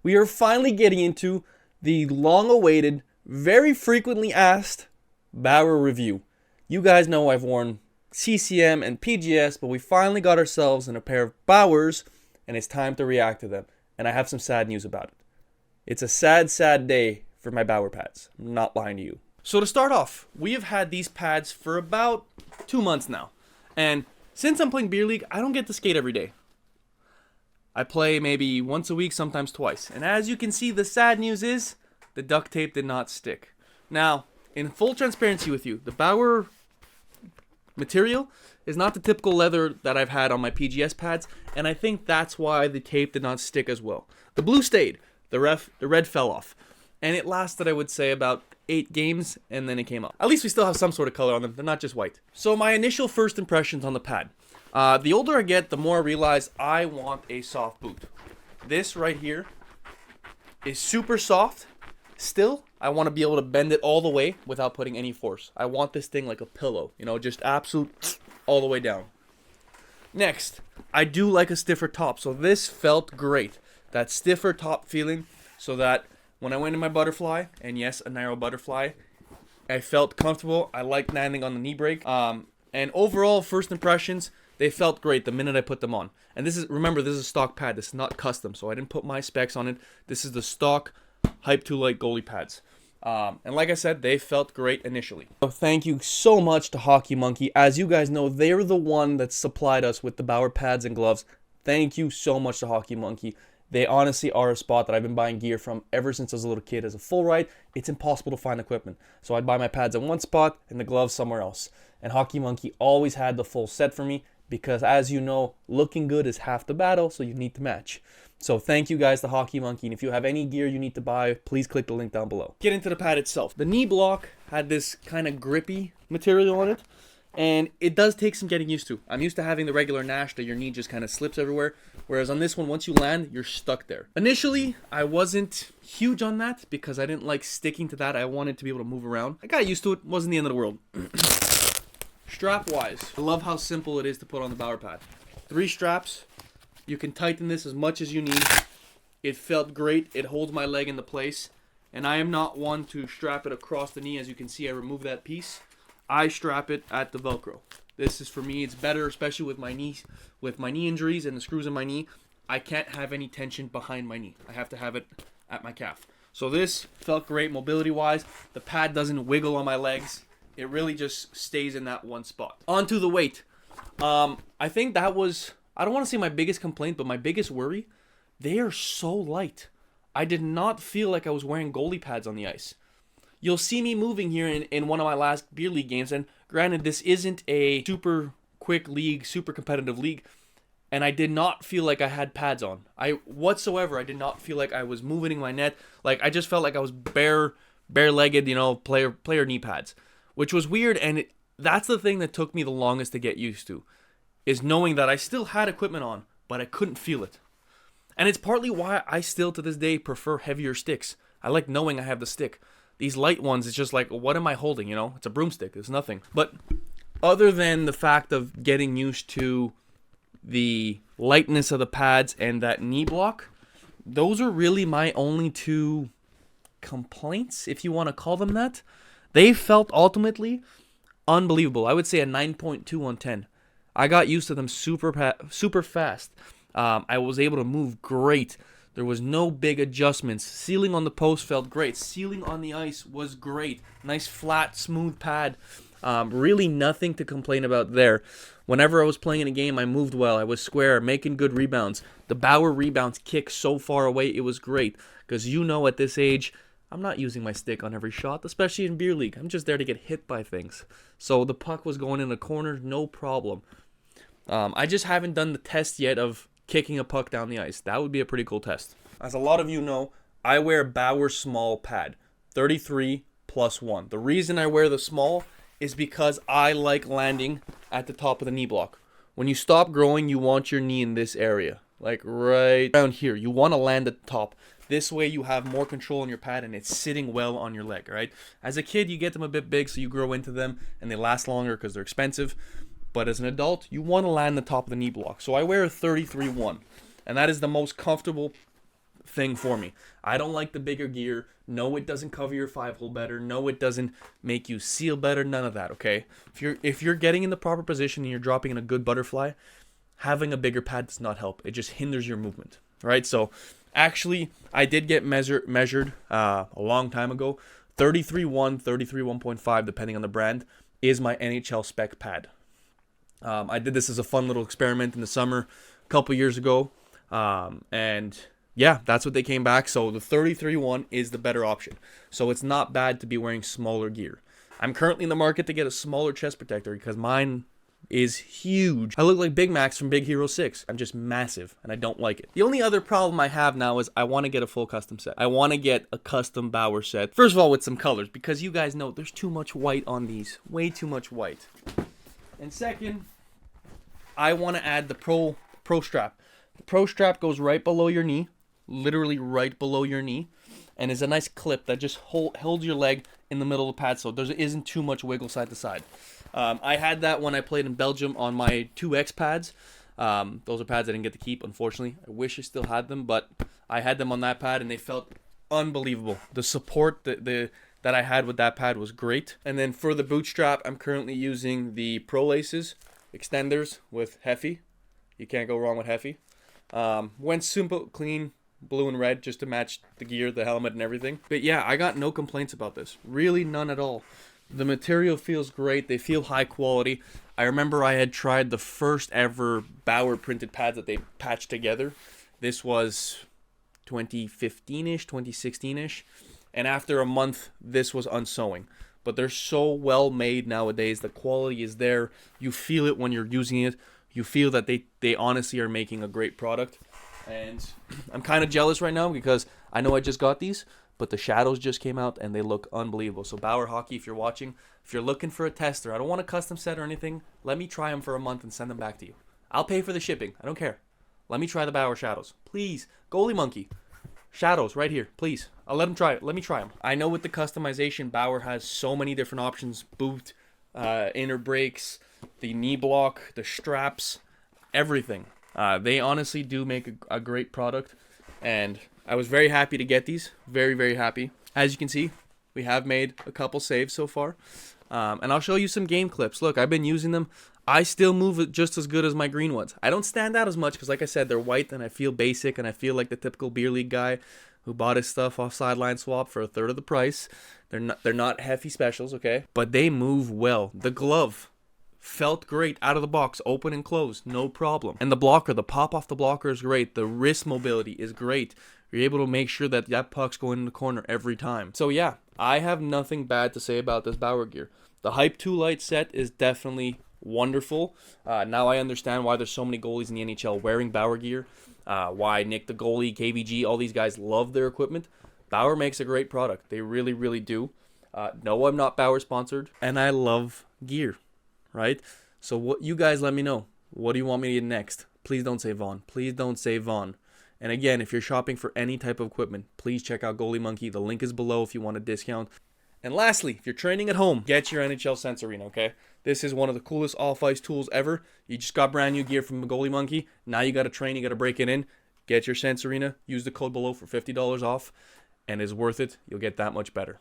We are finally getting into the long-awaited, very frequently asked Bauer review. You guys know I've worn CCM and PGS, but we finally got ourselves in a pair of Bauers, and it's time to react to them. And I have some sad news about it. It's a sad, sad day for my Bauer pads. I'm not lying to you. So to start off, we have had these pads for about 2 months now. And since I'm playing beer league, I don't get to skate every day. I play maybe once a week, sometimes twice. And as you can see, the sad news is the duct tape did not stick. Now, in full transparency with you, the Bauer material is not the typical leather that I've had on my PGS pads, and I think that's why the tape did not stick as well. The blue stayed, the red fell off, and it lasted, I would say, about 8 games, and then it came up. At least we still have some sort of color on them. They're not just white. So my initial first impressions on the pad. The older I get, the more I realize I want a soft boot. This right here is super soft. Still, I want to be able to bend it all the way without putting any force. I want this thing like a pillow, just absolute all the way down. Next, I do like a stiffer top, so this felt great. That stiffer top feeling, so that when I went in my butterfly, and yes, a narrow butterfly, I felt comfortable. I liked landing on the knee break. And overall, first impressions, they felt great the minute I put them on. And remember, this is a stock pad. This is not custom, so I didn't put my specs on it. This is the stock HyperLite goalie pads. And like I said, they felt great initially. So thank you so much to Hockey Monkey. As you guys know, they're the one that supplied us with the Bauer pads and gloves. Thank you so much to Hockey Monkey. They honestly are a spot that I've been buying gear from ever since I was a little kid. As a full ride, it's impossible to find equipment. So I'd buy my pads in one spot and the gloves somewhere else. And Hockey Monkey always had the full set for me because, as you know, looking good is half the battle, so you need to match. So thank you guys to Hockey Monkey. And if you have any gear you need to buy, please click the link down below. Get into the pad itself. The knee block had this kind of grippy material on it. And it does take some getting used to. I'm used to having the regular Nash that your knee just kind of slips everywhere. Whereas on this one, once you land, you're stuck there. Initially, I wasn't huge on that because I didn't like sticking to that. I wanted to be able to move around. I got used to it. Wasn't the end of the world. Strap-wise, I love how simple it is to put on the Bauer pad. 3 straps. You can tighten this as much as you need. It felt great. It holds my leg into place. And I am not one to strap it across the knee. As you can see, I removed that piece. I strap it at the Velcro. This is for me. It's better, especially with my knee injuries and the screws in my knee. I can't have any tension behind my knee. I have to have it at my calf. So this felt great mobility-wise. The pad doesn't wiggle on my legs. It really just stays in that one spot. Onto the weight. I think that was, I don't want to say my biggest complaint, but my biggest worry. They are so light. I did not feel like I was wearing goalie pads on the ice. You'll see me moving here in one of my last beer league games, and granted, this isn't a super quick league, super competitive league, and I did not feel like I had pads on. I did not feel like I was moving my net. Like, I just felt like I was bare-legged, player knee pads, which was weird, and that's the thing that took me the longest to get used to, is knowing that I still had equipment on, but I couldn't feel it. And it's partly why I still, to this day, prefer heavier sticks. I like knowing I have the stick. These light ones, it's just like, what am I holding, It's a broomstick. It's nothing. But other than the fact of getting used to the lightness of the pads and that knee block, those are really my only 2 complaints, if you want to call them that. They felt ultimately unbelievable. I would say a 9.2 on 10. I got used to them super fast. I was able to move great. There was no big adjustments. Sealing on the post felt great. Sealing on the ice was great. Nice, flat, smooth pad. Really nothing to complain about there. Whenever I was playing in a game, I moved well. I was square, making good rebounds. The Bauer rebounds kick so far away, it was great. Because at this age, I'm not using my stick on every shot, especially in beer league. I'm just there to get hit by things. So the puck was going in the corner, no problem. I just haven't done the test yet of kicking a puck down the ice. That would be a pretty cool test. As a lot of you know, I wear Bauer small pad, 33 plus 1. The reason I wear the small is because I like landing at the top of the knee block. When you stop growing, you want your knee in this area, like right around here. You want to land at the top. This way you have more control on your pad and it's sitting well on your leg, right? As a kid, you get them a bit big, so you grow into them and they last longer because they're expensive. But as an adult, you want to land the top of the knee block. So I wear a 33-1, and that is the most comfortable thing for me. I don't like the bigger gear. No, it doesn't cover your 5-hole better. No, it doesn't make you seal better. None of that, okay? If you're getting in the proper position and you're dropping in a good butterfly, having a bigger pad does not help. It just hinders your movement, right? So actually, I did get measured a long time ago. 33.1, 33.1.5, depending on the brand, is my NHL spec pad. I did this as a fun little experiment in the summer a couple years ago. And yeah, that's what they came back. So the 33.1 is the better option. So it's not bad to be wearing smaller gear. I'm currently in the market to get a smaller chest protector because mine is huge. I look like Big Max from Big Hero 6. I'm just massive and I don't like it. The only other problem I have now is I want to get a full custom set. I want to get a custom Bauer set. First of all, with some colors, because you guys know there's too much white on these. Way too much white. And second, I want to add the Pro strap. The Pro strap goes right below your knee, literally right below your knee, and is a nice clip that just holds your leg in the middle of the pad so there isn't too much wiggle side to side. I had that when I played in Belgium on my 2X pads. Those are pads I didn't get to keep, unfortunately. I wish I still had them, but I had them on that pad and they felt unbelievable. The support that I had with that pad was great. And then for the boot strap, I'm currently using the Pro Laces extenders with Heffy. You can't go wrong with Heffy. Went simple, clean, blue and red just to match the gear, the helmet, and everything. But yeah, I got no complaints about this. Really none at all. The material feels great. They feel high quality. I remember I had tried the first ever Bauer printed pads that they patched together. This was 2015-ish, 2016-ish. And after a month, this was unsewing. But they're so well made nowadays. The quality is there. You feel it when you're using it. You feel that they honestly are making a great product. And I'm kind of jealous right now because I know I just got these, but the shadows just came out and they look unbelievable. So Bauer Hockey, if you're watching, if you're looking for a tester, I don't want a custom set or anything, let me try them for a month and send them back to you. I'll pay for the shipping. I don't care. Let me try the Bauer shadows. Please. Goalie Monkey. Shadows right here. Please. I'll let them try it. Let me try them. I know with the customization, Bauer has so many different options. Boot, inner brakes, the knee block, the straps, everything. They honestly do make a great product. And I was very happy to get these. Very, very happy. As you can see, we have made a couple saves so far. And I'll show you some game clips. Look, I've been using them. I still move it just as good as my green ones. I don't stand out as much because, like I said, they're white and I feel basic and I feel like the typical beer league guy who bought his stuff off Sideline Swap for a third of the price. They're not hefty specials, okay? But they move well. The glove felt great out of the box, open and closed, no problem. And the blocker, the pop off the blocker is great. The wrist mobility is great. You're able to make sure that puck's going in the corner every time. So yeah, I have nothing bad to say about this Bauer gear. The Hype 2 Lite set is definitely wonderful. Now I understand why there's so many goalies in the NHL wearing Bauer gear. Why Nick the goalie, KVG, all these guys love their equipment. Bauer makes a great product. They really, really do. No, I'm not Bauer sponsored, and I love gear, right? So what you guys let me know. What do you want me to get next? Please don't say Vaughn. Please don't say Vaughn. And again, if you're shopping for any type of equipment, please check out Goalie Monkey. The link is below if you want a discount. And lastly, if you're training at home, get your NHL Sensorino, okay? This is one of the coolest off-ice tools ever. You just got brand new gear from Goalie Monkey. Now you got to train, you got to break it in. Get your Sensorino. Use the code below for $50 off. And it's worth it. You'll get that much better.